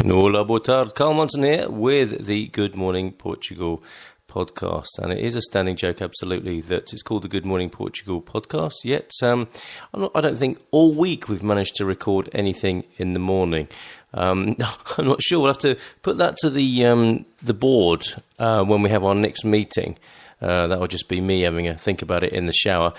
Hola, boa tarde. Carl Monson here with the Good Morning Portugal podcast. And it is a standing joke, absolutely, that it's called the Good Morning Portugal podcast. Yet, I don't think all week we've managed to record anything in the morning. I'm not sure. We'll have to put that to the board when we have our next meeting. That will just be me having a think about it in the shower.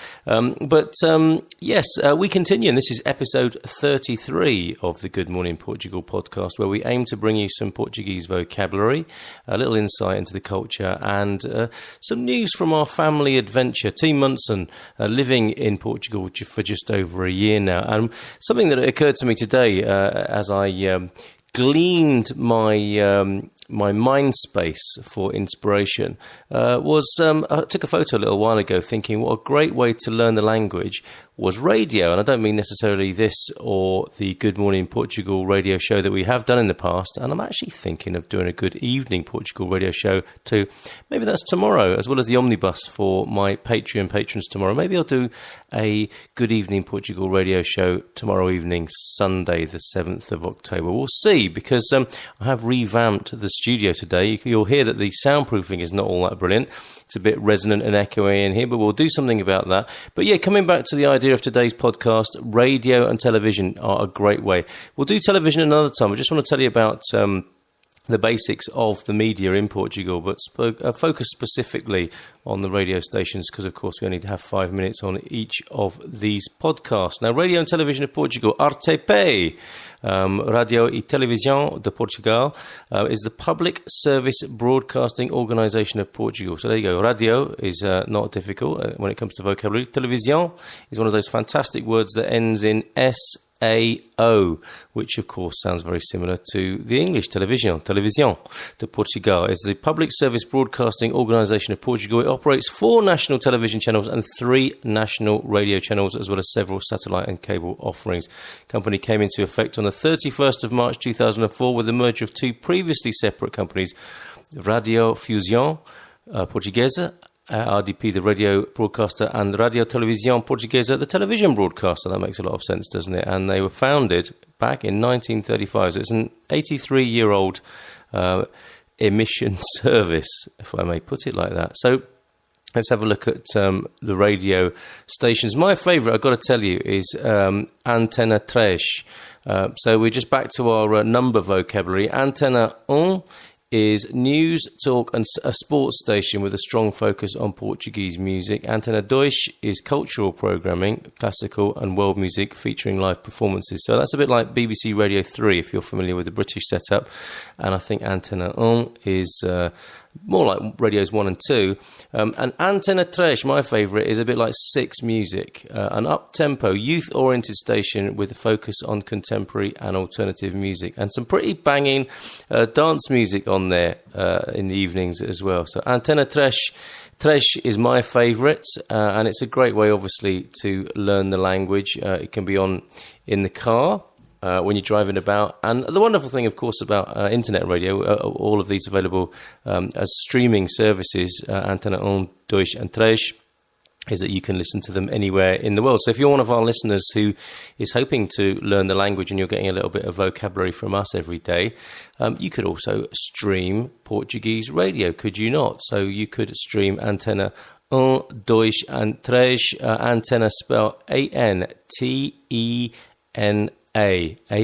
Yes, we continue, and this is episode 33 of the Good Morning Portugal podcast, where we aim to bring you some Portuguese vocabulary, a little insight into the culture, and some news from our family adventure. Team Munson, living in Portugal for just over a year now. And something that occurred to me today as I gleaned my mind space for inspiration was I took a photo a little while ago thinking what a great way to learn the language was radio. And I don't mean necessarily this or the Good Morning Portugal radio show that we have done in the past. And I'm actually thinking of doing a Good Evening Portugal radio show too. Maybe that's tomorrow, as well as the omnibus for my Patreon patrons tomorrow. Maybe I'll do a Good Evening Portugal radio show tomorrow evening, Sunday, the 7th of October. We'll see, because I have revamped the studio today. You'll hear that the soundproofing is not all that brilliant. It's a bit resonant and echoey in here, but we'll do something about that. But yeah, coming back to the idea of today's podcast, radio and television are a great way. We'll do television another time. I just want to tell you about the basics of the media in Portugal, but focus specifically on the radio stations, because of course we only have 5 minutes on each of these podcasts. Now, Radio and Television of Portugal, RTP, Radio e Televisão de Portugal, is the public service broadcasting organisation of Portugal. So there you go. Radio is not difficult when it comes to vocabulary. Televisão is one of those fantastic words that ends in S-A-O, which of course sounds very similar to the English television de Portugal. It's the public service broadcasting organisation of Portugal. It operates 4 national television channels and 3 national radio channels, as well as several satellite and cable offerings. The company came into effect on the 31st of March 2004 with the merger of 2 previously separate companies, Radio Fusión Portuguesa, RDP, the radio broadcaster, and Radio Televisão Portuguesa, the television broadcaster. That makes a lot of sense, doesn't it? And they were founded back in 1935. So it's an 83-year-old emission service, if I may put it like that. So let's have a look at the radio stations. My favourite, I've got to tell you, is Antena 3. So we're just back to our number vocabulary. Antena 1 is news, talk and a sports station with a strong focus on Portuguese music. Antena 2 is cultural programming, classical and world music featuring live performances. So that's a bit like BBC Radio 3 if you're familiar with the British setup. And I think Antena 1 is more like radios 1 and 2. And Antena 3, my favourite, is a bit like 6 Music, an up-tempo, youth-oriented station with a focus on contemporary and alternative music, and some pretty banging dance music on there in the evenings as well. So Antena 3 is my favourite, and it's a great way, obviously, to learn the language. It can be on in the car, when you're driving about. And the wonderful thing, of course, about internet radio, all of these available as streaming services, Antena 1, 2 and 3, is that you can listen to them anywhere in the world. So if you're one of our listeners who is hoping to learn the language and you're getting a little bit of vocabulary from us every day, you could also stream Portuguese radio, could you not? So you could stream Antena 1, 2 and 3, Antena spelled Antena, A-N-T-E-N-A.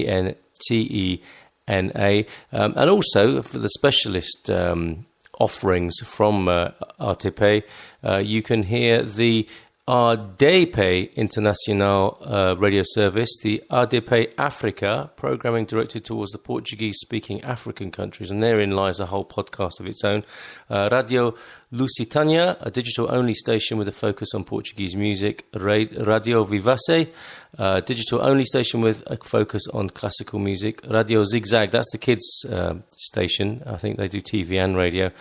And also for the specialist offerings from RTP, you can hear the RDP International radio service, the RDP Africa, programming directed towards the Portuguese-speaking African countries, and therein lies a whole podcast of its own. Radio Lusitania, a digital-only station with a focus on Portuguese music. Radio Vivace, a digital-only station with a focus on classical music. Radio Zigzag, that's the kids' station. I think they do TV and radio.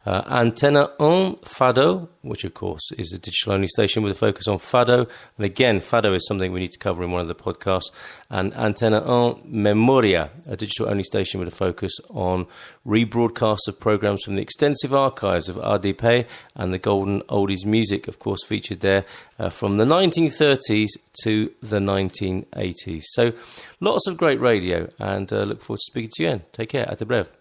Antena 1 Fado, which of course is a digital-only station with a focus on Fado. And again, Fado is something we need to cover in one of the podcasts. and Antena en Memoria, a digital-only station with a focus on rebroadcasts of programmes from the extensive archives of RDP and the golden oldies music, of course, featured there from the 1930s to the 1980s. So lots of great radio, and look forward to speaking to you again. Take care. At the brev.